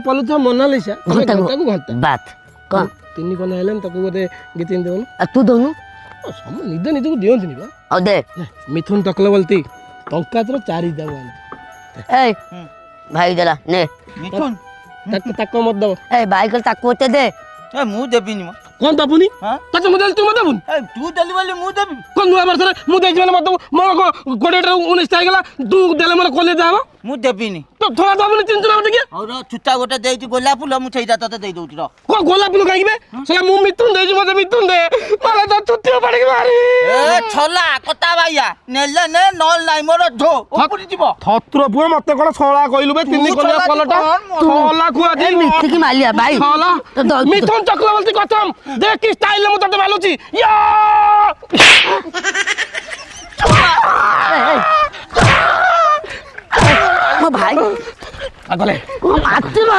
पलुथा Mona Lisa घंटा को घंटा बात कौन तीन कोन हेलन ताको गोटे गीत इन देवन तू दोनों सम निद निद को दियंतनी बा और दे मिथुन चक्रवर्ती टंका तर 4 देवन ए भाई देला ने मिथुन तक मत दब ए भाई कल ताको ते दे ए मु देबिनी म कोन दबुनी हां तक मदल तू मत दबुन ए तू देली बोली मु देबी कोन नुआ वर्ष मु देख जने मत मो गोडे 19 ताई गेला तू देले मोर कॉलेज जाबो मु देबिनी तो थोड़ा दबुनी तीन जना मत के और छुट्टा गोटे देई गोला फूल मु छैदा तते देई दउची र को गोलाप फूल काईबे सला मु मिथुन देज मते मिथुन दे माला तो छुट्टी पड़ के मारी ए छला कता भाईया नेले ने नल नाइ मोर धो ऊपर जीवो थत्र पुए मते कोन छला कइलु बे तीन कोलिया पलटा छला खुआ दे मिथि की मालिया भाई छला तो मिथुन चक्रवर्ती कसम देख की स्टाइल में तते मालुची या मो भाई अगले मारते